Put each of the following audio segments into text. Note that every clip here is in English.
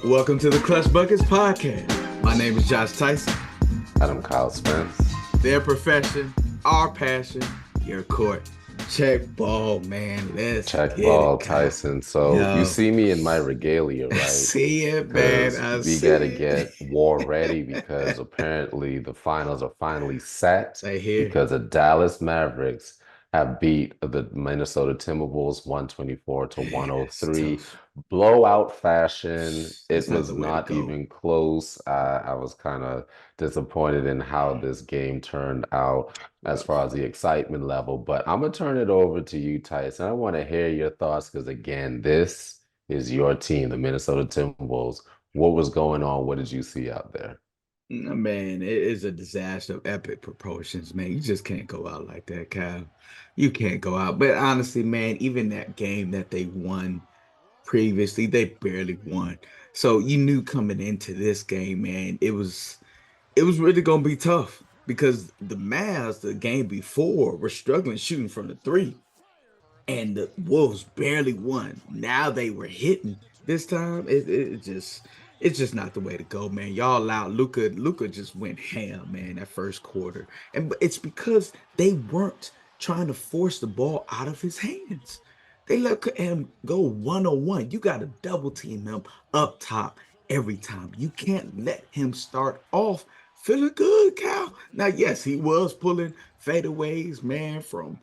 Welcome to the Clutch Buckets Podcast. My name is Josh Tyson. I'm Kyle Spence. Their profession, our passion, your court. Check ball, man. Let's Check get ball, it, Kyle. Tyson. So you Yo, see me in my regalia, I right? see it, man. Because I we see got to it. get war ready because apparently the finals are finally set Say here. because the Dallas Mavericks have beat the Minnesota Timberwolves 124 to Man, that's 103. tough. Blowout fashion. That's It not was the way to not go. even close. I was kind of disappointed in how this game turned out as far Rough. as the excitement level. But I'm gonna turn it over to you, Tyson. I want to hear your thoughts because again, this is your team, the Minnesota Timberwolves. What was going on? What did you see out there? Man, it is a disaster of epic proportions, man. You just can't go out like that, Kyle. You can't go out. But honestly, man, even that game that they won previously, they barely won. So you knew coming into this game, man, it was really gonna be tough because the Mavs, the game before, were struggling shooting from the three, and the Wolves barely won. Now they were hitting. This time, it's just not the way to go, man. Y'all allowed Luca. Luca just went ham, man, that first quarter, and it's because they weren't trying to force the ball out of his hands. They let him go one on one. You got to double team him up top every time. You can't let him start off feeling good, Cal. Now, yes, he was pulling fadeaways, man, from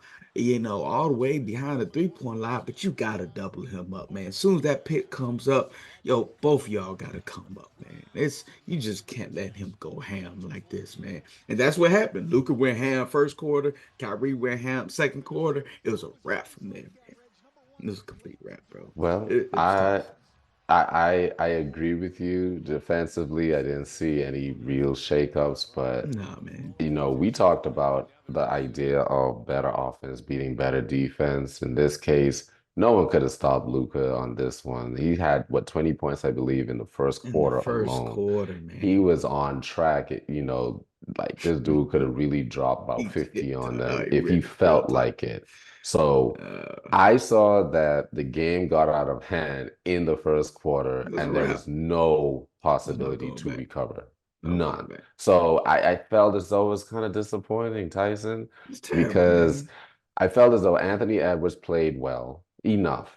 all the way behind the three-point line, but you gotta double him up, man. As soon as that pick comes up, yo, both of y'all gotta come up, man. It's you just can't let him go ham like this, man. And that's what happened. Luka went ham first quarter, Kyrie went ham second quarter. It was a wrap from there, man. It was a complete wrap, bro. Well, It was tough. I agree with you. Defensively, I didn't see any real shakeups, but Nah, man. we talked about the idea of better offense beating better defense. In this case, no one could have stopped Luca on this one. He had what 20 points, I believe, in the first In the quarter first alone. quarter, He man. was on track. Like this dude could have really dropped about He 50 on them he if he really felt felt it. like it. So Uh, I saw that the game got out of hand in the first quarter, it was a and there was wrap. no There's no possibility going to back. recover. No going None. back. So I felt as though it was kind of disappointing, Tyson, It's terrible, because man. I felt as though Anthony Edwards played well enough.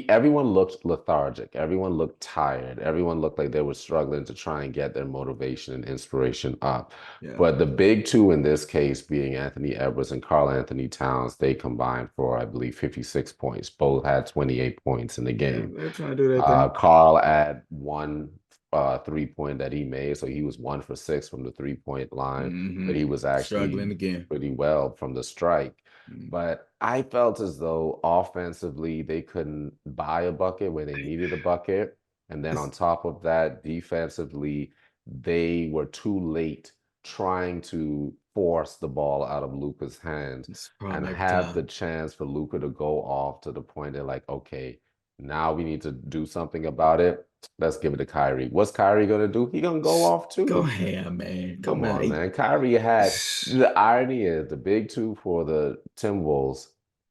Everyone looked lethargic. Everyone looked tired. Everyone looked like they were struggling to try and get their motivation and inspiration up. Yeah. But the big two in this case being Anthony Edwards and Karl Anthony Towns, they combined for, I believe, 56 points. Both had 28 points in the Yeah, game. they're trying to do that thing. Carl had one 3-point that he made, so he was 1 for 6 from the 3-point line, but he was Struggling actually again. pretty well from the strike. Mm. But I felt as though offensively they couldn't buy a bucket where they needed a bucket. And then on It's, top of that, defensively, they were too late trying to force the ball out of Luca's hands it's a and problem every have the time. chance for Luca to go off to the point they're like, okay, now we need to do something about it. Let's give it to Kyrie. What's Kyrie gonna do? He gonna go off Go too. ahead, man. Come Come on. on, man. Kyrie had the irony is the big two for the Timberwolves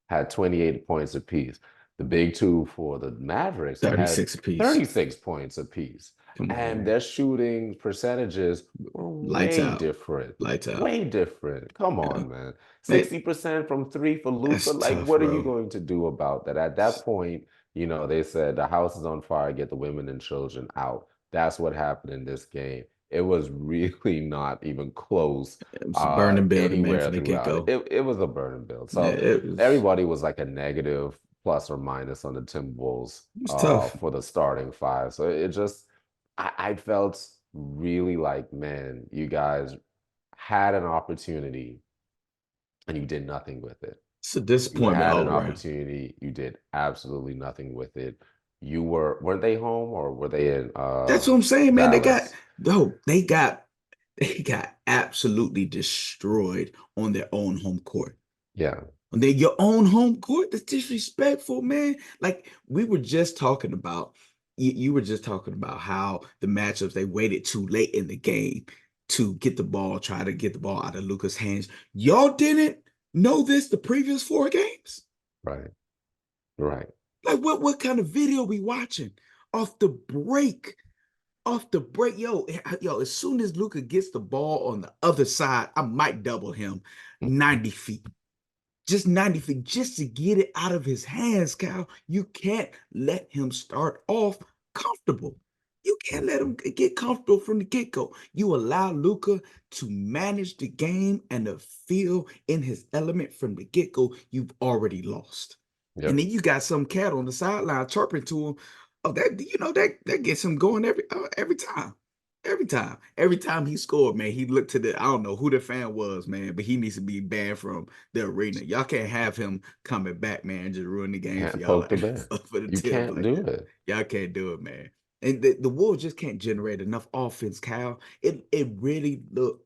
had 28 points apiece. The big two for the Mavericks had 36 apiece. 36 points apiece. Come on, And man. their shooting percentages were Lights way out. different. Lights out. Way different. Come Yeah. on, man. Man, 60% from three for Luca. that's Like, tough, what are you bro. going to do about that? At that point, they said the house is on fire, get the women and children out. That's what happened in this game. It was really not even close It was a burning building, man, anywhere from the throughout it. get-go. It was a burning build. Yeah, So it was everybody was like a negative plus or minus on the Timberwolves it was tough. for the starting five. So it just I felt really like, man, you guys had an opportunity and you did nothing with it. It's a You disappointment had all an around. opportunity, you did absolutely nothing with it. Weren't they home or were they in That's what I'm saying, man. Dallas? They got absolutely destroyed on their own home court. Yeah, On your own home court, that's disrespectful, man. Like we were just talking about, you were just talking about how the matchups they waited too late in the game to get the ball, try to get the ball out of Luca's hands. Y'all didn't know this the previous four games. right, right. Like what kind of video we watching off the break? off the break, yo, as soon as Luka gets the ball on the other side, I might double him 90 feet. Just 90 feet, just to get it out of his hands, Kyle. You can't let him start off comfortable. You can't let him get comfortable from the get-go. You allow Luka to manage the game and to feel in his element from the get-go, you've already lost. And Yep. then you got some cat on the sideline chirping to him. Oh, that gets him going every time. Every time he scored, man, he looked to the, I don't know who the fan was, man, but he needs to be banned from the arena. Y'all can't have him coming back, man, just ruin the game for Can't y'all poke the bear. for the You Tibbs can't like do that. it. Y'all can't do it, man. And the Wolves just can't generate enough offense, Kyle. It really look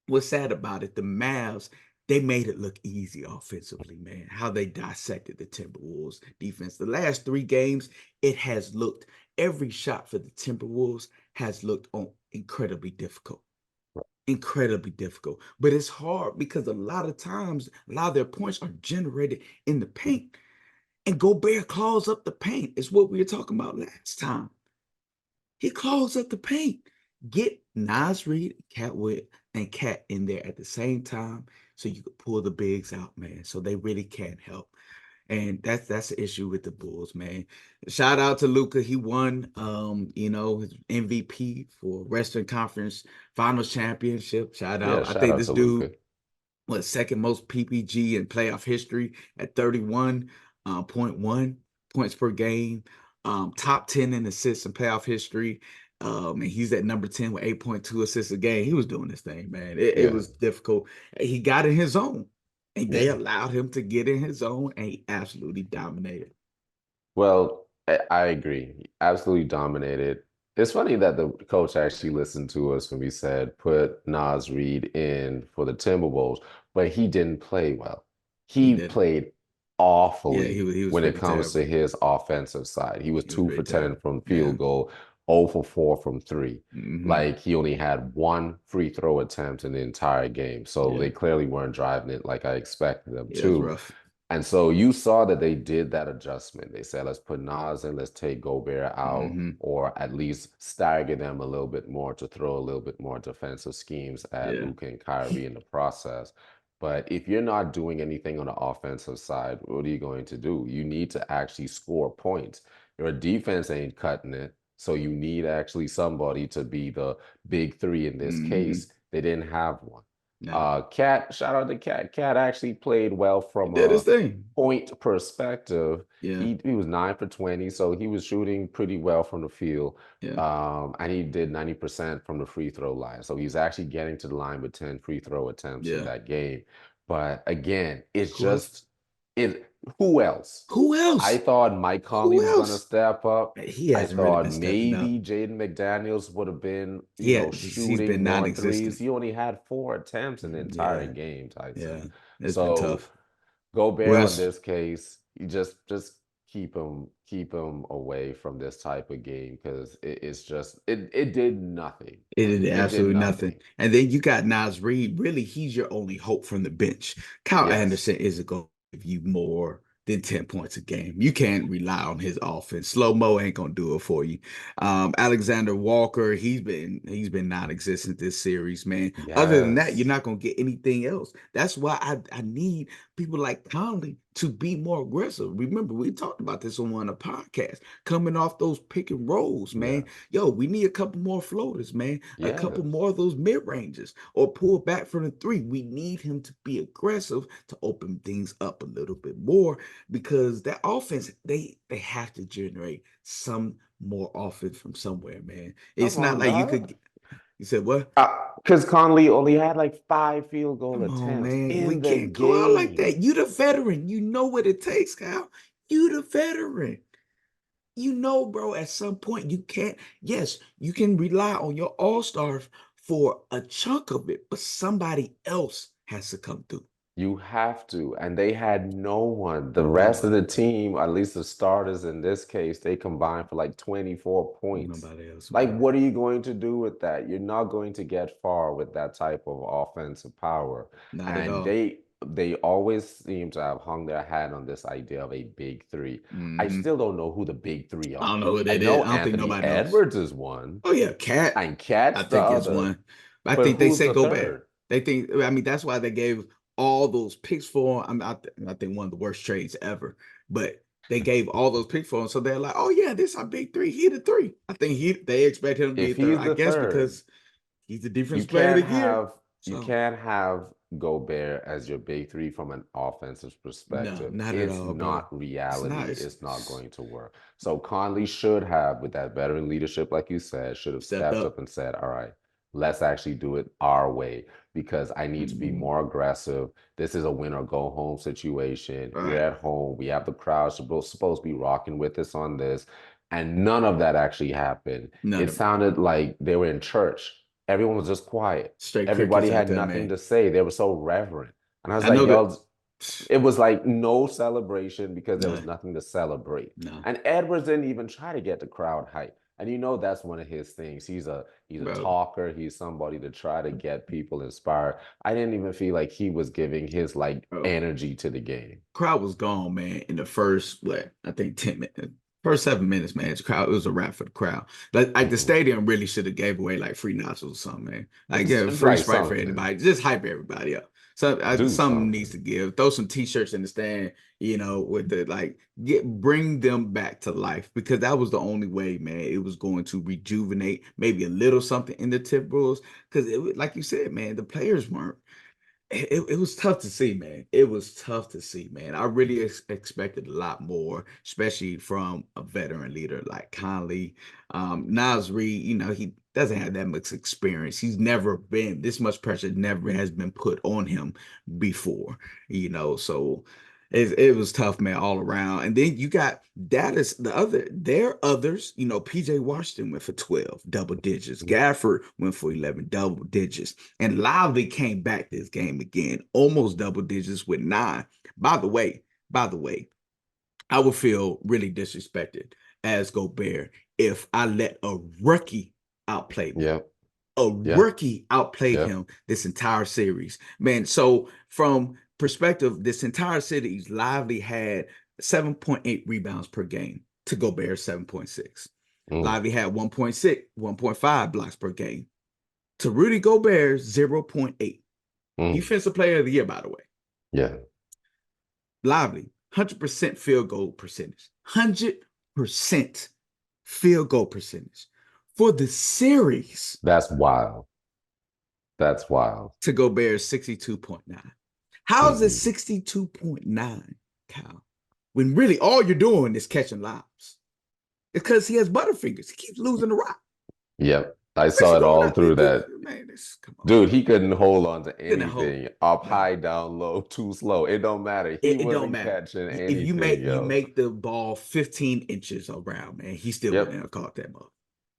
what's sad about it, the Mavs, they made it look easy offensively, man. How they dissected the Timberwolves defense. The last three games, it has looked every shot for the Timberwolves has looked on incredibly difficult. Incredibly difficult. But it's hard because a lot of times, a lot of their points are generated in the paint. And Gobert claws up the paint. Is what we were talking about last time. He clogs up the paint. Get Nas Reed, and Cat in there at the same time so you could pull the bigs out, man. So they really can't help. And that's the issue with the Bulls, man. Shout out to Luca. He won his MVP for Western Conference Finals Championship. Shout Yeah, out. I shout think out this to dude Luca. second most PPG in playoff history at 31 point one points per game, top 10 in assists in playoff history. And he's at number 10 with 8.2 assists a game. He was doing this thing, man. It Yeah. was difficult. He got in his zone, and they Yeah. allowed him to get in his zone, and he absolutely dominated. Well, I agree. He absolutely dominated. It's funny that the coach actually listened to us when we said put Nas Reed in for the Timberwolves, but he didn't play well. He He didn't. played Yeah, awfully he was when it really comes to terrible. his offensive side. He was He was 2 really for 10 terrible. from Yeah. field goal, 0 for 4 from three. Hmm. Like he only had one free throw attempt in the entire game. So Yeah. they clearly weren't driving it like I expected them Yeah, it's to. rough. And so you saw that they did that adjustment. They said, let's put Nas in, let's take Gobert out, Hmm. or at least stagger them a little bit more to throw a little bit more defensive schemes at Yeah. Luka and Kyrie in the process. But if you're not doing anything on the offensive side, what are you going to do? You need to actually score points. Your defense ain't cutting it. So you need actually somebody to be the big three in this Hmm. case. They didn't have one. No. Cat, shout out to Cat. Cat actually played well He from did his a thing. point perspective. Yeah. He was 9 for 20, so he was shooting pretty well from the field. Yeah. And he did 90% from the free throw line. So he's actually getting to the line with 10 free throw attempts in Yeah. that game. But again, it's Who else? just it who else? Who I else? thought Mike Conley Who was gonna else? step up. Man, he I hasn't really thought been stepping up. maybe Jaden McDaniels would have been, He's shooting been more non-existent. threes. He only had 4 attempts in the entire Yeah. game, Yeah. Tyson. It's been So tough. Gobert on West. this case, you just keep him away from this type of game because it's just it did nothing It for did him. It did absolutely nothing. nothing. And then you got Nas Reed. Really, he's your only hope from the bench. Kyle Yes. Anderson isn't going to give you more than 10 points a game. You can't rely on his offense. Slow mo ain't gonna do it for you. Alexander Walker, he's been non-existent this series, man. Other than that, you're Yes. not gonna get anything else. That's why I need people like Conley to be more aggressive. Remember, we talked about this on one of the podcasts, coming off those pick and rolls, man. Yes. Yo, we need a couple more floaters, man. A couple Yes. more of those mid ranges or pull back from the three. We need him to be aggressive to open things up a little bit more because that offense, they have to generate some more offense from somewhere, man. Come It's not on, like you dog. could. You said what? Because Conley only had like 5 field goal Come on, attempts man. We in the can't go out like game. that. You the veteran. You know what it takes, Kyle. You the veteran. You know, bro, at some point you can't, yes, you can rely on your all-stars for a chunk of it, but somebody else has to come through. You have to. And they had no one. The rest of Nobody. the team, at least the starters in this case, they combined for like 24 points. Nobody else, Like, man. what are you going to do with that? You're not going to get far with that type of offensive power. Not at And all. they always seem to have hung their hat on this idea of a big three. I Hmm. still don't know who the big three I don't are. know who I that is. know I don't think Anthony nobody knows. Edwards is one, Oh yeah, Cat. and I Cat's the think is other. one. I But think they who's say the Gobert. third? They think. I mean, that's why they gave all those picks for him. I think one of the worst trades ever. But they gave all those picks for him, so they're like, "Oh yeah, this our big three. He the three." I think they expect him to be If a third. he's I the guess third, because he's the You defensive player of can't the year. have you So can't have Gobert as your big three from an offensive no, perspective. not at It's all, bro. not It's not. reality. It's not going to work. So Conley should have, with that veteran leadership, like you said, should have Stepped stepped up. up and said, "All right, let's actually do it our way because I need to be Mhm. more aggressive. This is a win or go home situation. We're Right. at home. We have the crowd supposed to be rocking with us on this." And none of that actually happened. None It of it. sounded like they were in church. Everyone was just quiet. Straight crickets Everybody out had there, nothing man. to say. They were so reverent. And I was I like, know that. yo, it was like no celebration because there No, was nothing to celebrate. no, And Edwards didn't even try to get the crowd hype. And you know that's one of his things. He's a bro. talker. He's somebody to try to get people inspired. I didn't even feel like he was giving his like Bro, energy to the game. crowd was gone, man. In the first, what I think 10 minutes, first 7 minutes, man. The crowd, it was a wrap for the crowd. Like the Mhm. stadium really should have gave away like free nachos or something, man. Like It's yeah, free right, Sprite for something. anybody. Just hype everybody up. So Do something needs something. to give. Throw some t-shirts in the stand, with the like bring them back to life because that was the only way, man. It was going to rejuvenate maybe a little something in the tip rules because like you said, man, the players weren't. It was tough to see, man. It was tough to see, man. I really expected a lot more, especially from a veteran leader like Conley. Nas Reed, he doesn't have that much experience. He's never been this much pressure never has been put on him before, so it was tough, man, all around. And then you got Dallas, there are others, PJ Washington went for 12 double digits. Gafford went for 11 double digits. And Lively came back this game again, almost double digits with 9. By the way, I would feel really disrespected as Gobert if I let a rookie outplay me. Yep. A Yep. rookie outplayed Yep. him this entire series. Man, so from perspective, this entire series, Lively had 7.8 rebounds per game to Gobert 7.6. Mm, Lively had 1.6, 1.5 blocks per game to Rudy Gobert 0.8. mm. Defensive player of the year, by the way. Yeah. Lively, 100% field goal percentage. 100% field goal percentage for the series That's wild. That's wild. to Gobert 62.9. How is it Mhm. 62.9, Cal? When really all you're doing is catching lobs. It's because he has butterfingers. He keeps losing the rock. Yep. I Where's he saw it going all out? through that. Man, this come on, Dude, man. he couldn't hold on to Then that whole anything. Up no. high, down low, too slow. It don't matter. He It don't wasn't matter. catching If you anything, make you yo. make the ball 15 inches around, man, he still wouldn't Yep. have caught that ball.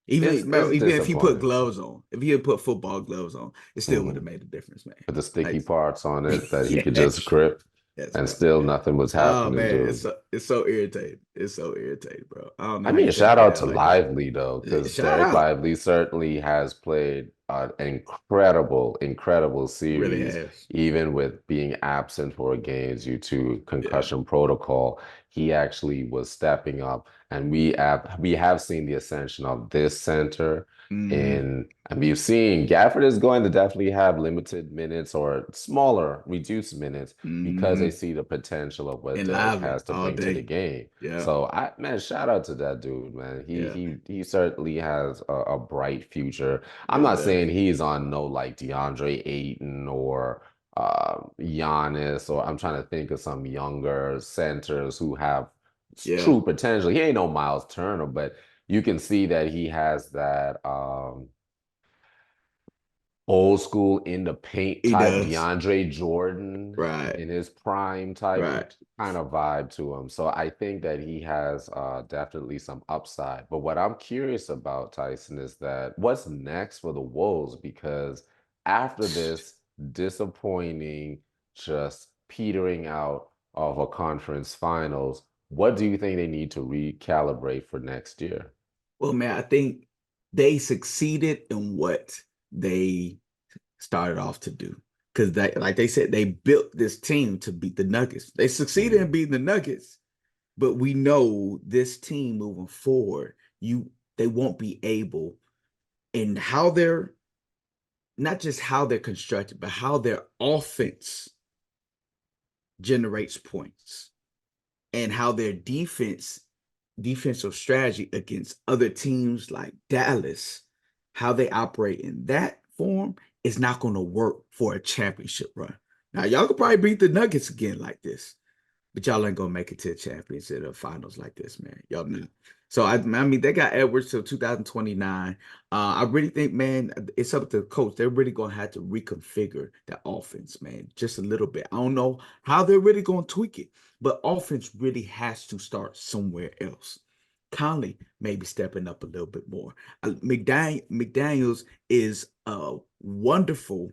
It's Even if he put disappointing. gloves on, if he had put football gloves on, it still would have Mhm. made a difference, man. With the sticky Like, parts on it that he could just yes, grip, yes, and bro. still nothing was Oh happening, man, dude. it's so irritating. It's so irritating, bro. I don't know I how mean, you a take shout out that to out like that. Lively though, because Shout Derek out. Lively certainly has played an incredible, incredible Really series, has. even with being absent for games due to Yeah. concussion protocol. He actually was stepping up, and we have seen the ascension of this center. Hmm. And we've seen Gafford is going to definitely have limited minutes or smaller, reduced minutes because they Hmm. see the potential of what And Derek lively has to all bring to the day. game. Yeah. So man, shout out to that dude, man. He Yeah. he he certainly has a bright future. I'm Really not saying does. he's on no like DeAndre Ayton or Giannis, or I'm trying to think of some younger centers who have Yeah. true potential. He ain't no Miles Turner, but you can see that he has that old school in the paint He type does. DeAndre Jordan Right. in his prime type of Right. kind of vibe to him. So I think that he has definitely some upside. But what I'm curious about, Tyson, is that what's next for the Wolves? Because after this disappointing just petering out of a conference finals. What do you think they need to recalibrate for next year? Well, man, I think they succeeded in what they started off to do. Because they, like they said, they built this team to beat the Nuggets. They succeeded in Mhm. beating the Nuggets, but we know this team moving forward, they won't be able in how they're not just how they're constructed, but how their offense generates points and how their defensive strategy against other teams like Dallas, how they operate in that form is not going to work for a championship run. Now, y'all could probably beat the Nuggets again like this, but y'all ain't gonna make it to the championship or finals like this, man. Y'all not. So I mean, they got Edwards till 2029. I really think, man, it's up to the coach. They're really gonna have to reconfigure the offense, man, just a little bit. I don't know how they're really gonna tweak it, but offense really has to start somewhere else. Conley maybe stepping up a little bit more. McDaniels is a wonderful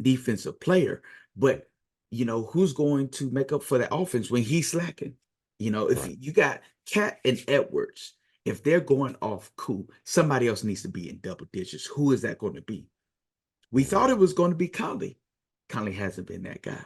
defensive player, but who's going to make up for the offense when he's slacking? If Right. you got Cat and Edwards, if they're going off cool, somebody else needs to be in double digits. Who is that going to be? We thought it Mhm. was going to be Conley. Conley hasn't been that guy.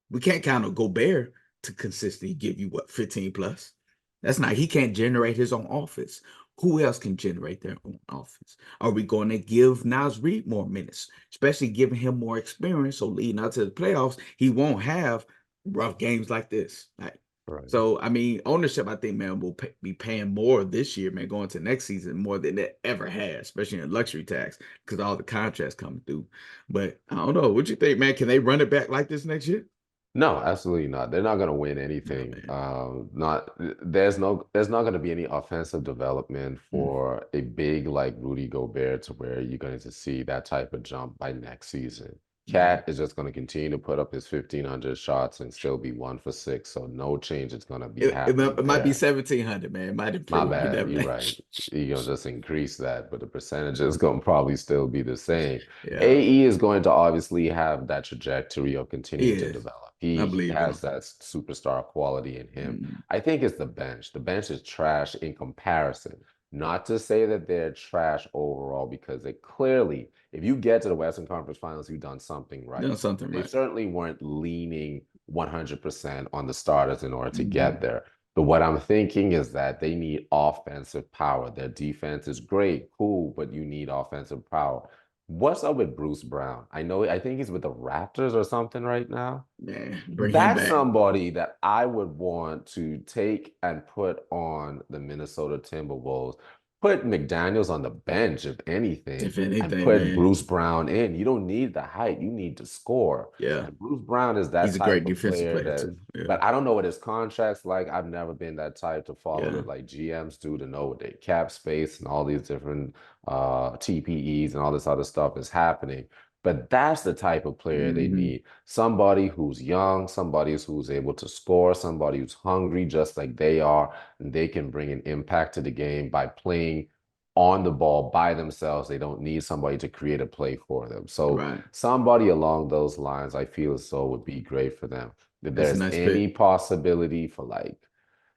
We can't count on Gobert to consistently give you what 15 plus. That's not he can't generate his own offense. Who else can generate their own offense? Are we going to give Nas Reed more minutes, especially giving him more experience? So leading out to the playoffs, he won't have rough games like this. Like Right. so, I mean, ownership, I think, man, will be paying more this year, man, going to next season more than it ever has, especially in luxury tax because all the contracts coming through. But I don't know. What you think, man? Can they run it back like this next year? No, absolutely not. They're not going to win No, anything. man. Not there's not going to be any offensive development Mm, for a big like Rudy Gobert to where you're going to see that type of jump by next season. mm. Cat is just going to continue to put up his 1,500 shots and still be 1 for 6. So no change is going to be It happening might be there. 1,700, man. It might My improve. You bad. never You're know. right. You're gonna just increase that, but the percentage is gonna probably still be the same. Yeah, AE is going to obviously have that trajectory of he continuing to is. develop. I He believe in has him. that superstar quality in him. Mm, I think it's the bench. The bench is trash in comparison. Not to say that they're trash overall, because they clearly, if you get to the Western Conference Finals, you've done something right. done something They right. certainly weren't leaning 100% on the starters in order to get Mm, there. But what I'm thinking is that they need offensive power. Their defense is great, cool, but you need offensive power. What's up with Bruce Brown? I think he's with the Raptors or something right now. man, bring him That's back. somebody that I would want to take and put on the Minnesota Timberwolves. Put McDaniels on the bench, if anything, If and anything, put man. Bruce Brown in. You don't need the height, you need to score. Yeah, And Bruce Brown is that he's a type great of defensive player player that, too. Yeah, but I don't know what his contract's like. I've never been that type to follow yeah. it like GMs do to know what their cap space and all these different TPEs and all this other stuff is happening. But that's the type of player they Hmm. need. Somebody who's young, somebody who's able to score, somebody who's hungry just like they are, and they can bring an impact to the game by playing on the ball by themselves. They don't need somebody to create a play for them. So Right. somebody along those lines, I feel as though would be great for them. If That's a there's nice any pick. possibility for like,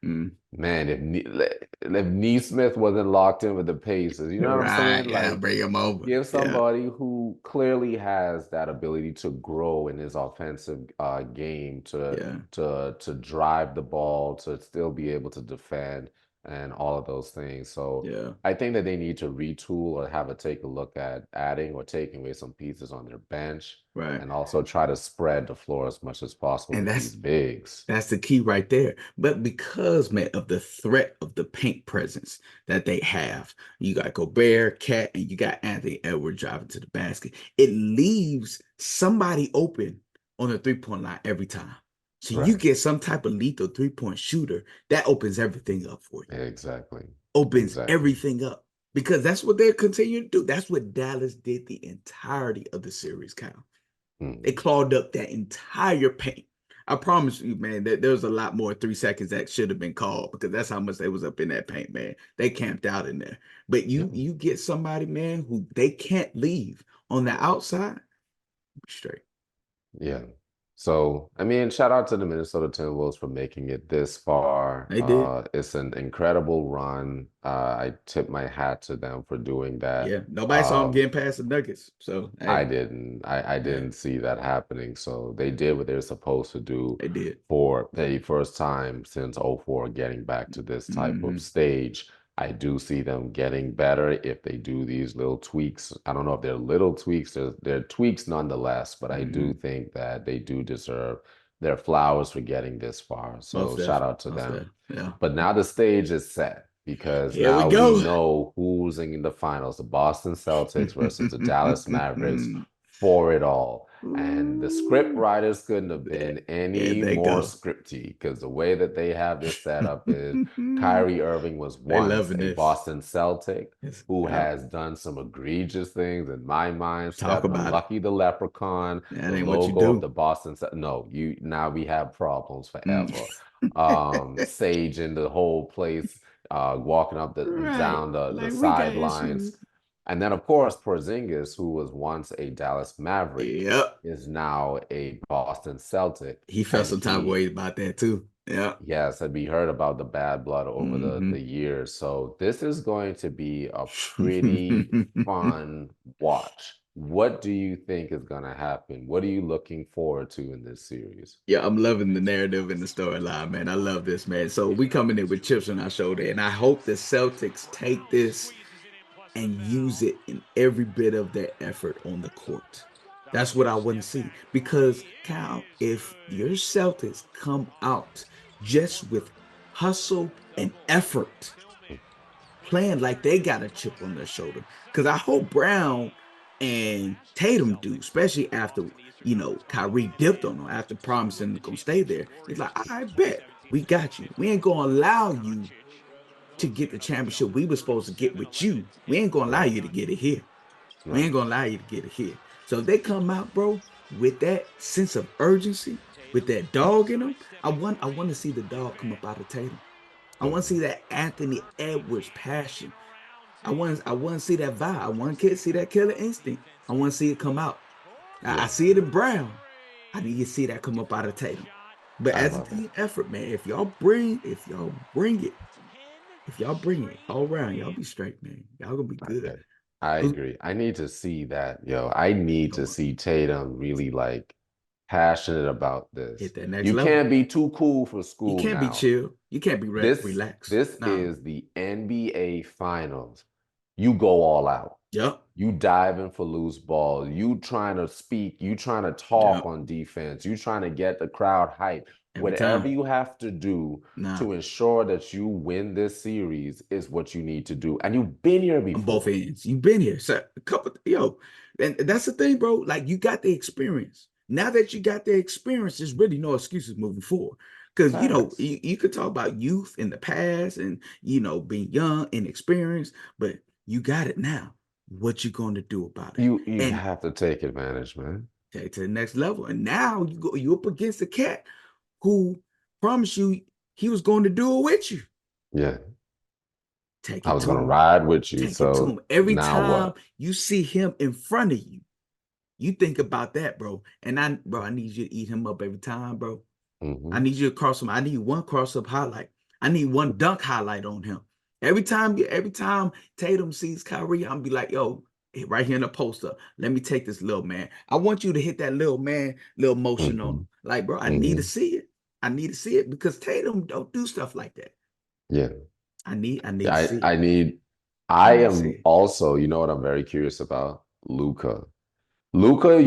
Mm. man, if Neesmith wasn't locked in with the Pacers, you know what I'm Right. saying? Yeah, Like bring him over. give Yeah, somebody who clearly has that ability to grow in his offensive game yeah, to drive the ball, to still be able to defend and all of those things. So yeah. I think that they need to retool or have a take a look at adding or taking away some pieces on their bench Right. and also try to spread the floor as much as possible And with that's these bigs. That's the key right there. But because, man, of the threat of the paint presence that they have, you got Gobert, Cat, and you got Anthony Edwards driving to the basket. It leaves somebody open on the three-point line every time. So you Right. get some type of lethal three-point shooter, that opens everything up for you. Exactly. Opens Exactly. everything up. Because that's what they're continuing to do. That's what Dallas did the entirety of the series, Kyle. They Mhm. clogged up that entire paint. I promise you, man, that there was a lot more 3 seconds that should have been called because that's how much they was up in that paint, man. They camped out in there. But Yeah. you get somebody, man, who they can't leave on the outside, straight. Yeah. So, I mean, shout out to the Minnesota Timberwolves for making it this far. They did. It's an incredible run. I tip my hat to them for doing that. Yeah. Nobody saw them Um, getting past the Nuggets. So I hey, didn't. I yeah, didn't see that happening. So they did what they're supposed to do they did. for the first time since '04, getting back to this type of Hmm. stage. I do see them getting better if they do these little tweaks. I don't know if they're little tweaks. They're tweaks nonetheless, but I do Hmm. think that they do deserve their flowers for getting this far. Most So shout definitely. out to Most them. definitely. Yeah. But now the stage is set because Here we now we go. know who's in the finals, the Boston Celtics versus the Dallas Mavericks for it all. And the script Ooh, writers couldn't have there, been there any they more go. scripty because the way that they have this set up is Kyrie Irving was They once loving a this. Boston Celtic who Yeah. has done some egregious things in my mind, Talk stepped on about it. Lucky the Leprechaun, That the ain't what you logo of do. the Boston. No, you now we have problems Mm. forever. Sage in the whole place, walking up the Right. down the Like we got sidelines. issues. And then, of course, Porzingis, who was once a Dallas Maverick, Yep. is now a Boston Celtic. He felt And some type of he, way about that too. Yeah. yes, and we heard about the bad blood over the Hmm. years. So this is going to be a pretty fun watch. What do you think is going to happen? What are you looking forward to in this series? Yeah, I'm loving the narrative and the storyline, man. I love this, man. So we coming in with chips on our shoulder, and I hope the Celtics take this and use it in every bit of their effort on the court. That's what I want to see. Because, Cal, if your Celtics come out just with hustle and effort, playing like they got a chip on their shoulder, because I hope Brown and Tatum do, especially after, Kyrie dipped on them after promising to go stay there. He's like, I bet we got you. We ain't going to allow you to get the championship we were supposed to get with you. We ain't gonna allow Right, you to get it here. We right. ain't gonna allow you to get it here. So if they come out, bro, with that sense of urgency, with that dog in them, I want to see the dog come up out of Tatum. I want to see Mhm. that Anthony Edwards passion. I want to see that vibe. I want to see that killer instinct. I want to see it come out. I Yeah, see it in Brown. I need to see that come up out of Tatum. But I as a love it. team effort, man, if y'all bring it all around, y'all be straight, man. Y'all gonna be good. Okay. I Who's agree. I need to see that, yo. I need to going see Tatum really like passionate about this. hit that next You level? can't be too cool for You school can't be now. chill. You can't be This relaxed. this Nah. is the NBA Finals. You go all out. Yep. You diving for loose balls. You trying to speak. You trying to talk Yep. on defense. You trying to get the crowd hyped. Every Whatever time. you have to do Nah. to ensure that you win this series is what you need to do. And you've been here On both before. ends. You've been here. So a couple, and that's the thing, bro. Like you got the experience. Now that you got the experience, there's really no excuses moving forward. Because Facts. you could talk about youth in the past and being young and experienced, but you got it now. What you going to do about it? You And have to take advantage, man. take it to the next level. And now you up against a cat who promised you he was going to do it with you. Yeah. Take I it was to gonna him. ride with you. Take it to So him. Every now time what? you see him in front of you, you think about that, bro. And I need you to eat him up every time, bro. I Hmm. need you to cross him. I need one cross up highlight. I need one dunk highlight on him. Every time Tatum sees Kyrie, I'm be like, yo, right here in the poster. Let me take this little man. I want you to hit that little man, little motion on him. Hmm. Like, bro, I need to Hmm. see it. I need to see it because Tatum don't do stuff like that. Yeah. I need to I see it. I need I I need to see am it. also, you know what I'm very curious about? Luca. Luca,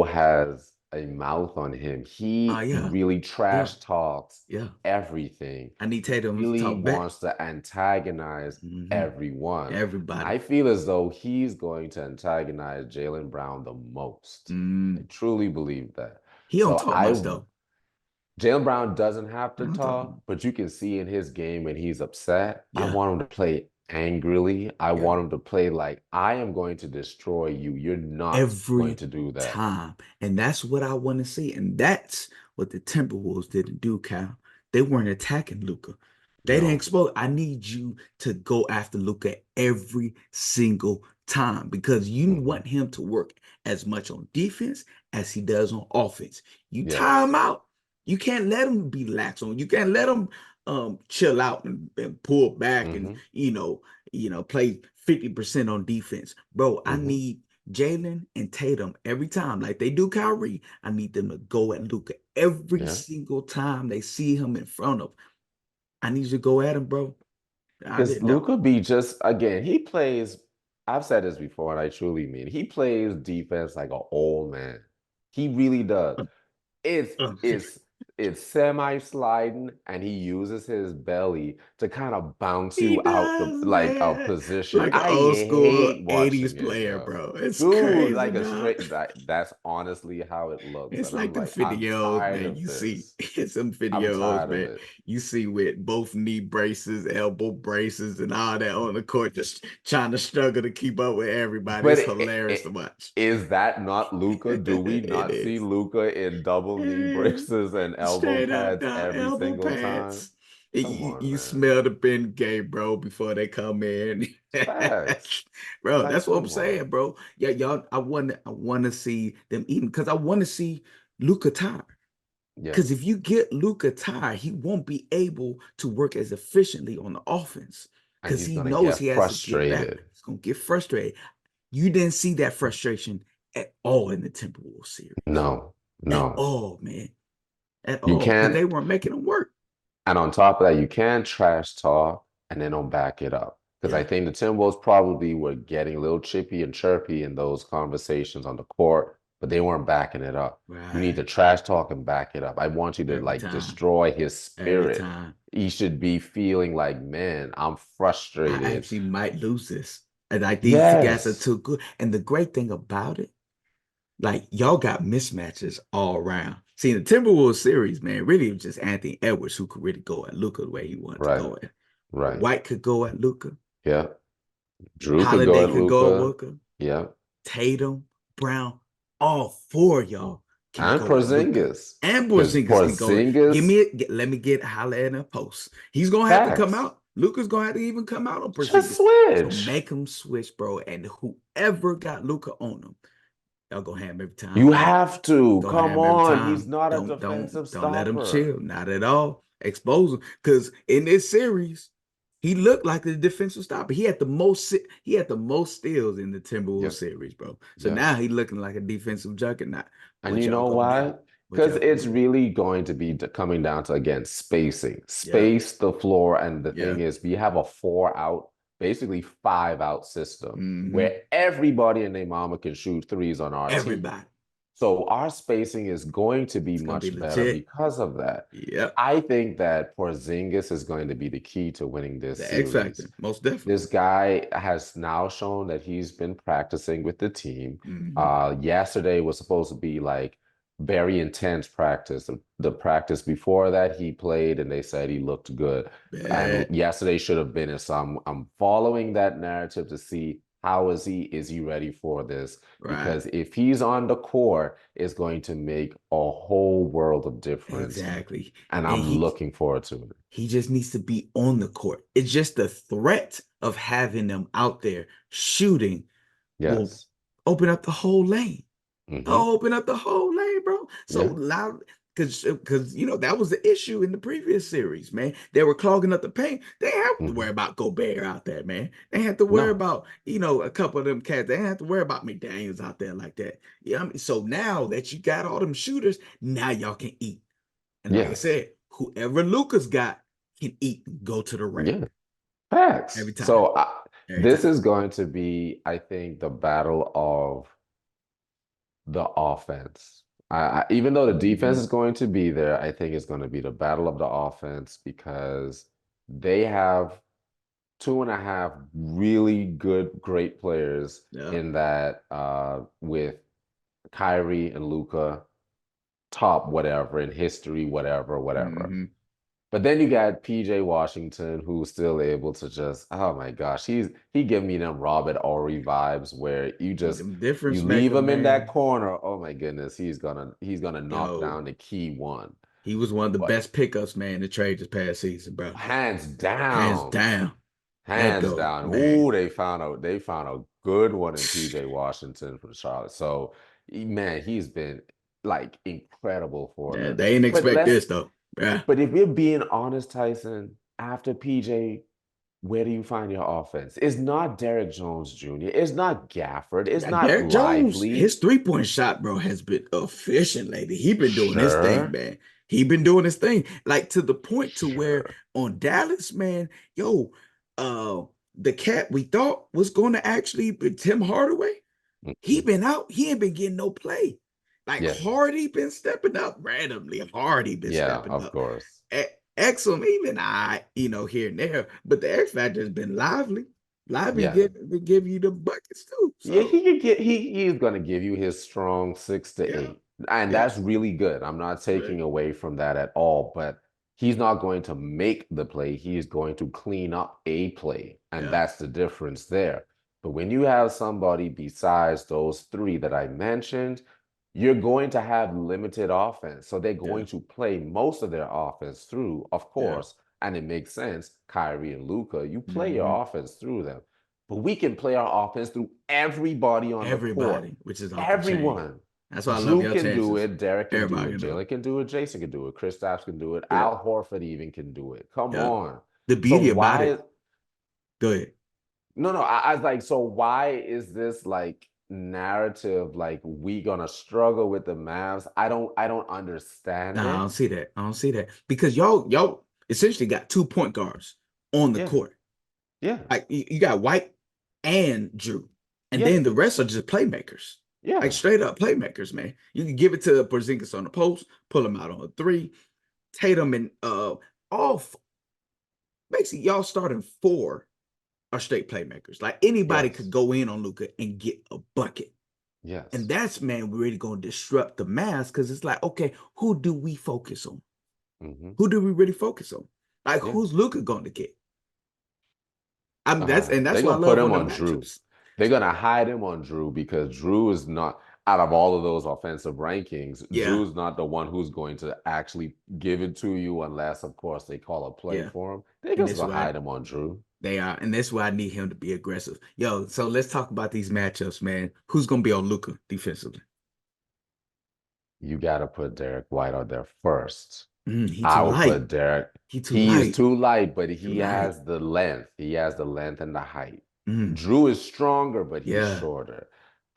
has a mouth on him. Oh He yeah, really yeah, trash talks yeah. everything. I need He Tatum to really talk back. wants to antagonize Hmm. everyone. I Everybody. feel as though he's going to antagonize Jalen Brown the most. I Mm. truly believe that. He don't So talk much though. Jalen Brown doesn't have He to don't talk talk, much. but you can see in his game when he's upset. I Yeah, want him to play angrily. I yeah. want him to play like, I am going to destroy you. You're not going Every to do that. time. And that's what I want to see. And that's what the Timberwolves didn't do, Cal. They weren't attacking Luca. They didn't No. expose. I need you to go after Luca every single time because you Hmm. want him to work as much on defense as he does on offense. You tire him Yes. out. You can't let him be lax on. You can't let him chill out and pull back and Hmm. play 50% on defense. Bro, I Hmm. need Jalen and Tatum every time, like they do Kyrie. I need them to go at Luka every Yeah. single time they see him in front of. I need you to go at him, bro. I Because did that. Luca B just again, he plays, I've said this before, and I truly mean he plays defense like an old man. He really does. It's Uh, it's it's semi-sliding, and he uses his belly to kind of bounce he you out the does, like a man. position. Like an I old school hate 80s watching it, player, yo. bro. It's Dude, crazy, like a dog. straight that's honestly how it looks. It's And I'm like them like, 50 I'm year olds, tired man. of You see, this. it's some 50 I'm year olds, tired of man. it. You see with both knee braces, elbow braces, and all that on the court, just trying to struggle to keep up with everybody. But It's hilarious to watch. is that not Luca? Do we It not see is. Luca in double It knee is. braces and elbow Straight up, pads dog. every Elbow single time? pads. Come on, You man. smell the Ben game, bro, before they come in. Facts. Bro, Like, that's what I'm come on. saying, bro. Yeah, y'all, I want to see them even because I want to see Luca tired. Because if Yes. you get Luca tired, he won't be able to work as efficiently on the offense And because he's he gonna knows get he has to get back. frustrated. He's gonna get frustrated. You didn't see that frustration at all in the Timberwolves series. No, At no. all, man. At You all. Because can't. they weren't making him work. And on top of that, you can trash talk and then don't back it up. Because I Yeah. think the Timberwolves probably were getting a little chippy and chirpy in those conversations on the court, but they weren't backing it up. You need Right. to trash talk and back it up. I want you to Every like time. destroy his Every spirit. time. He should be feeling like, man, I'm I frustrated. actually might lose this. And like these guys are Yes. too good. And the great thing about it, like y'all got mismatches all around. See, in the Timberwolves series, man, really it was just Anthony Edwards who could really go at Luca the way he wanted to Right. go at. Right. White could go at Luca. Yeah. Drew could go Holiday at could go at Luca. Luca. Yeah. Tatum, Brown, all four of y'all can And go at Luca. Porzingis. And Because Porzingis can go. Porzingis, Let me get Holla in a post. He's gonna have to come facts. out. Luca's gonna have to even come out on Just Porzingis. So switch. make him switch, bro. And whoever got Luca on him, y'all gonna have him every time, You man. have to. Gonna have Come him every on. He's time. not a defensive Don't let him stopper. chill. Not at all. Expose him. Because in this series, he looked like the defensive stopper. He had the most steals in the Timberwolves Yep. series, bro. So Yep. now he looking like a defensive juggernaut. And What you y'all know gonna do? why? What Because y'all gonna it's do? really going to be coming down to, again, spacing. Yeah, Space the floor. And the yeah. thing is, we have a 4 out, basically 5 out system Hmm. where everybody and their mama can shoot threes on our team. Everybody. So our spacing is going to be It's gonna be much better legit. because of that. Yep. I think that Porzingis is going to be the key to winning this The X series. factor, most definitely. This guy has now shown that he's been practicing with the team. Hmm. Yesterday was supposed to be like very intense practice. The practice before that he played and they said he looked good. And Bad. yesterday should have been. So I'm following that narrative to see how is he? Is he ready for this? Right. Because if he's on the court, it's going to make a whole world of difference. Exactly. And And I'm looking forward to it. he just needs to be on the court. It's just the threat of having them out there shooting will Yes. open up the whole lane. Hmm. Open up the whole lane, bro. So Yeah. loud because that was the issue in the previous series, man. They were clogging up the paint. They didn't have to Hmm. worry about Gobert out there, man. They had to worry No. about, a couple of them cats. They didn't have to worry about McDaniels out there like that. Yeah, I mean, so now that you got all them shooters, now y'all can eat. And like I Yes. said, whoever Lucas got can eat and go to the Yeah. rack Facts. every time. So Every this time. is going to be, I think, the battle of the offense. Even though the defense Hmm. is going to be there, I think it's going to be the battle of the offense because they have two and a half really good, great players Yeah. in that with Kyrie and Luca, top whatever in history, whatever, whatever. Hmm. But then you got PJ Washington, who's still able to just, oh my gosh, he give me them Robert Ory vibes where Them difference you leave maker, him in that man. corner. Oh my goodness, he's gonna knock Yo, down the key one. he was one of the But best pickups, man, to trade this past season, bro. hands Hands down, down. That hands though, down. man. Ooh, they found a good one in PJ Washington for Charlotte. So, man, he's been like incredible for Yeah, them. they ain't But expect let's this though. Yeah. but if we're being honest, Tyson, after PJ, where do you find your offense? It's not Derek Jones Jr., it's not Gafford, it's not Derek Jones, Lively. his 3-point shot, bro, has been efficient lately. He been doing his thing, Sure, man. He been doing his thing, like to the point to where sure. on Dallas, man, yo, uh, the cat we thought was going to actually be Tim Hardaway, he Mhm. been out. He ain't been getting no play. Like Yeah, Hardy been stepping up randomly. Hardy been yeah, stepping of up. course. Exum even here and there, but the X Factor has been lively. Lively Yeah. give you the buckets too. Yeah, So he's gonna give you his strong six to yeah, eight. And yeah, that's really good. I'm not right, taking away from that at all, but he's not going to make the play. He is going to clean up a play. And yeah, that's the difference there. But when you have somebody besides those three that I mentioned, you're going to have limited offense. So they're yeah, going to play most of their offense through, of yeah. course. And it makes sense. Kyrie and Luca, you play Hmm. your offense through them. But we can play our offense through everybody on the court. Everybody, which is off the chain. Everyone. That's why I love Drew your can do chances. it. Derek can do Everybody it. can do it. Jalen can do it. Jason can do it. Kristaps can do it. Yeah, Al Horford even can do it. Come yeah. on. The So beauty about why? it, go ahead. No, no. I was like, so why is this like narrative like we gonna struggle with the Mavs? I don't understand Nah, I don't it. see that. I don't see that because y'all essentially got 2 point guards on the Yeah, court. yeah, Like you got White and Drew, and yeah, then the rest are just playmakers, like yeah. straight up playmakers, man. You can give it to Porzingis on the post, pull him out on a three. Tatum and all basically y'all starting four are straight playmakers. Like anybody could Yes, go in on Luca and get a bucket. And yes. that's man, we're really gonna disrupt the mass because it's like, okay, who do we focus on? Hmm. Who do we really focus on? Like Yeah. who's Luca going to get? I mean, that's They're what I gonna put love him on the on Drew. matchups. They're gonna hide him on Drew because Drew is not out of all of those offensive rankings. Yeah, Drew's not the one who's going to actually give it to you unless, of course, they call a play yeah. for him. They're And just this is gonna why hide him on Drew. they are, and that's why I need him to be aggressive. Yo, so let's talk about these matchups, man. Who's gonna be on Luca defensively? You gotta put Derek White on there first. He I too would light. put Derek. He too He is light. too light, but Too he light. has the length. He has the length and the height. Mm, Drew is stronger, but he's yeah. shorter.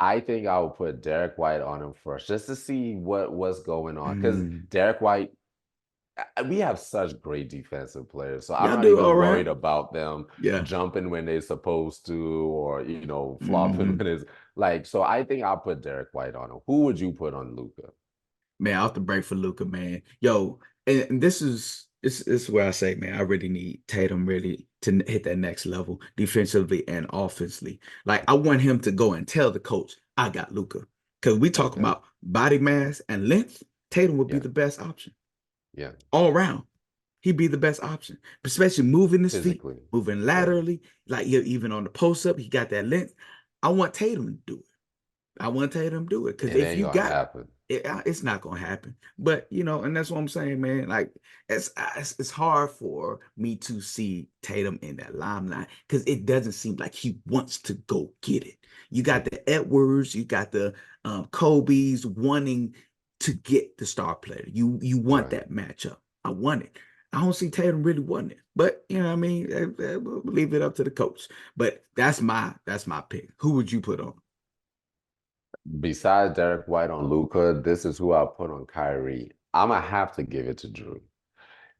I think I would put Derek White on him first, just to see what's going on. Because Mm. Derek White, we have such great defensive players, so I'm Y'all not do all even right. worried about them Yeah. jumping when they're supposed to, or flopping Hmm. when it's like. So I think I'll put Derek White on him. Who would you put on Luca? Man, off the break for Luca, man. Yo, and this is where I say, man, I really need Tatum really to hit that next level defensively and offensively. Like I want him to go and tell the coach, I got Luca. Because we talk Okay. about body mass and length, Tatum would be Yeah. the best option Yeah. all around. He'd be the best option, especially moving his feet, Physically. moving Yeah. laterally, like even on the post up, he got that length. I want Tatum to do it. I want Tatum to do it because It if ain't you gonna got happen. it, it's not gonna happen. But and that's what I'm saying, man. Like it's hard for me to see Tatum in that limelight because it doesn't seem like he wants to go get it. You got Yeah. the Edwards, you got the Kobe's wanting to get the star player. You want Right. that matchup. I want it. I don't see Tatum really wanting it, but you know what I mean. We'll leave it up to the coach. But that's my pick. Who would you put on? Besides Derek White on Luca, this is who I put on Kyrie. I'm gonna have to give it to Drew.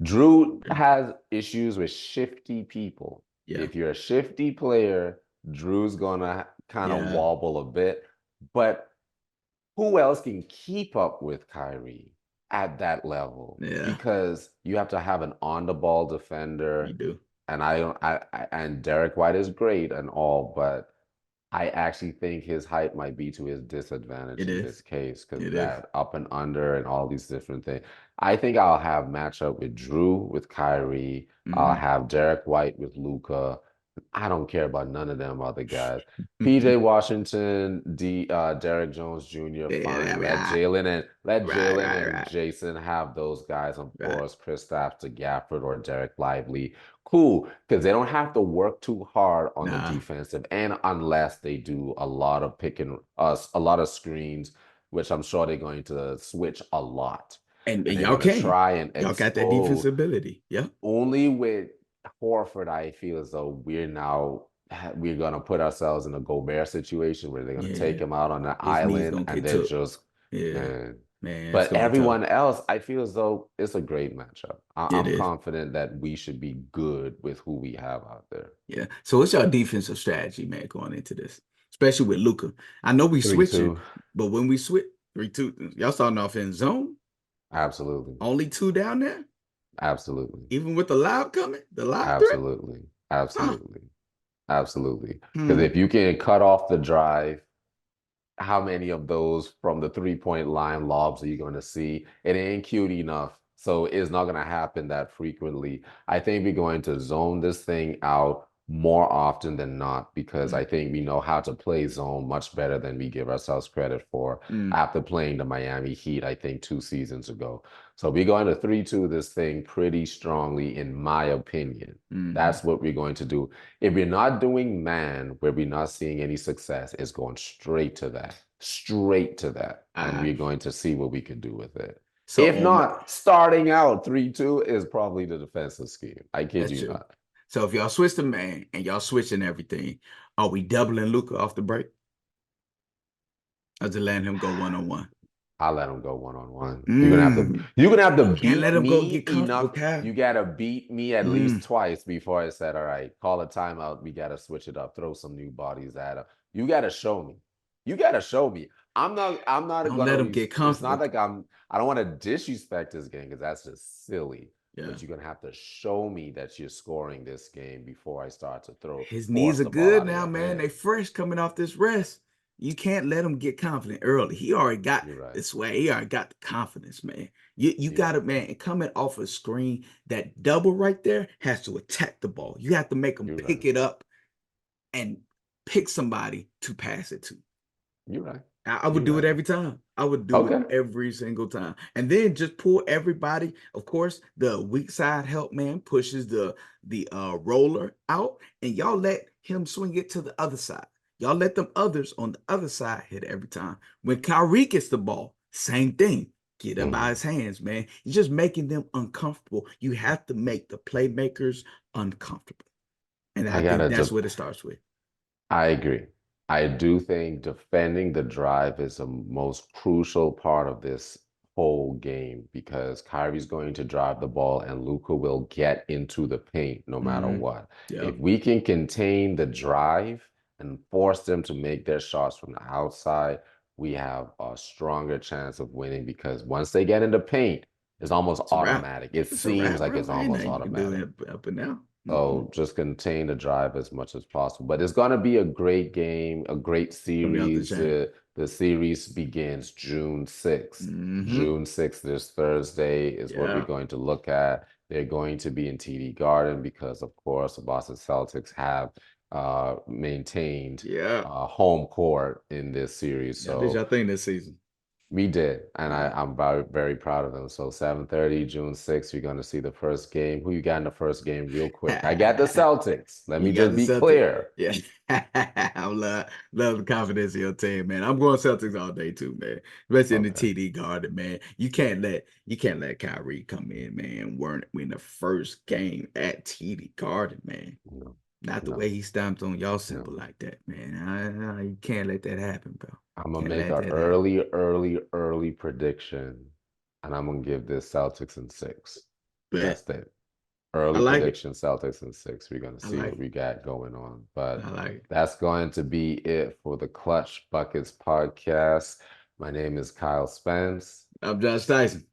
Drew Yeah, has issues with shifty people. yeah, If you're a shifty player, Drew's gonna kind of yeah. wobble a bit. But who else can keep up with Kyrie at that level? Yeah. Because you have to have an on-the-ball You defender, do. and I don't. And Derek White is great and all, but I actually think his height might be to his disadvantage It in is. this case because It is. that up and under and all these different things. I think I'll have matchup with Drew with Kyrie. I'll Hmm. have Derek White with Luca. I don't care about none of them other guys. PJ Washington, Derek Jones Jr., Yeah, fine. right, Let right, Jalen right, and right, Jason have those guys. Of right. course, Kristaps to Gafford or Derek Lively. Cool, because they don't have to work too hard on the Nah, defensive and unless they do a lot of picking us, a lot of screens, which I'm sure they're going to switch a lot. and And they're y'all going to can. try and Y'all got that expose defensibility. Yeah, only with Horford, I feel as though we're gonna put ourselves in a Gobert situation where they're gonna take yeah. him out on the His knees island gonna and get then took. just Yeah, man. man, it's But gonna be tough. everyone else, I feel as though it's a great matchup. It I'm is. confident that we should be good with who we have out there. Yeah. So what's your defensive strategy, man, going into this, especially with Luca? I know we Three, switching, two, but when we switch 3-2, y'all starting off in zone. absolutely, Only two down there, absolutely, even with the loud coming, the loud threat. absolutely, Huh. absolutely, absolutely. Because Hmm. if you can cut off the drive how many of those from the 3-point line lobs are you going to see? It ain't cute enough. So it's not going to happen that frequently. I think we're going to zone this thing out more often than not because I think we know how to play zone much better than we give ourselves credit for Mm, after playing the Miami Heat, I think 2 seasons ago. So we're going to 3-2 this thing pretty strongly, in my opinion. mm. That's what we're going to do. If we're not doing man, where we're not seeing any success, it's going straight to that, straight to that. And I we're going to see what we can do with it. so If on not, starting out 3-2 is probably the defensive scheme. I kid that's you true. not. So if y'all switch the man and y'all switching everything, are we doubling Luca off the break? Or just letting him go 1-on-1? I'll let him go one on one. Mm. You're gonna have to You can't let beat him go me get comfortable, enough. Kyle. You gotta beat me at least Mm. twice before I said, all right, call a timeout. We gotta switch it up, throw some new bodies at him. You gotta show me. You gotta show me. I'm not Don't gonna let him get it's not comfortable. like I don't want to disrespect this game because that's just silly. Yeah. But you're gonna have to show me that you're scoring this game before I start to His knees force are the ball good out of now, your man. They hand. fresh coming off this rest. You can't let him get confident early. He already got You're right. this way. He already got the confidence, man. You You're got it, right. man. And coming off a screen, that double right there has to attack the ball. You have to make him You're right. pick it up and pick somebody to pass it to. You're right. I would You're do it right. every time. I would do it Okay. every single time. And then just pull everybody. Of course, the weak side help man pushes the roller out, and y'all let him swing it to the other side. Y'all let them others on the other side hit every time. When Kyrie gets the ball, same thing. Get up by his Mhm. hands, man. You're just making them uncomfortable. You have to make the playmakers uncomfortable. And I I think gotta that's just what it starts with. I agree. I do think defending the drive is the most crucial part of this whole game because Kyrie's going to drive the ball and Luka will get into the paint no matter Hmm. what. Yeah. If we can contain the drive and force them to make their shots from the outside, we have a stronger chance of winning because once they get in the paint, it's almost It's a wrap. automatic. It It's a seems wrap, like bro. it's Ain't almost nothing you can do automatic. up and now. Mm-mm. So just contain the drive as much as possible. But it's going to be a great game, a great Gonna be off the series. chain. The series begins June 6th. Hmm. June 6th, this Thursday, is what we're Yeah. going to look at. They're going to be in TD Garden because, of course, the Boston Celtics have maintained Yeah. home court in this series. Y'all did So y'all thing this season. we did, and Yeah. I'm very, very proud of them. So 7:30, June 6th, you're going to see the first game. Who you got in the first game real quick? I got the Celtics. Let me You got just the be Celtics. clear. Yeah. I love the confidence in your team, man. I'm going Celtics all day too, man. Especially in the Okay. TD Garden, man. You can't let Kyrie come in, man, and win the first game at TD Garden, man. No, Not the way no, he stomped on y'all no. simple like that, man. You can't let that happen, bro. I'm gonna Can't make let a that happen. early prediction, and I'm gonna give this Celtics in six. But That's it. I Early like it. prediction, Celtics in six. We're gonna I see like what it. we got going on. I But like it. that's going to be it for the Clutch Buckets podcast. My name is Kyle Spence. I'm Josh Tyson.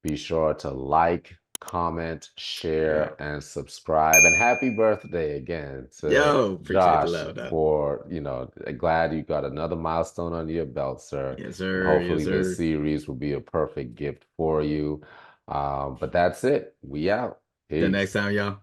Be sure to like, comment, Yeah. share, and subscribe. And happy birthday again to Yo, appreciate the Josh love, though. for, glad you got another milestone under your belt, sir. Yes, And sir. Yes, hopefully this sir. series will be a perfect gift for you. But that's it. We out. Till next Peace. time, y'all.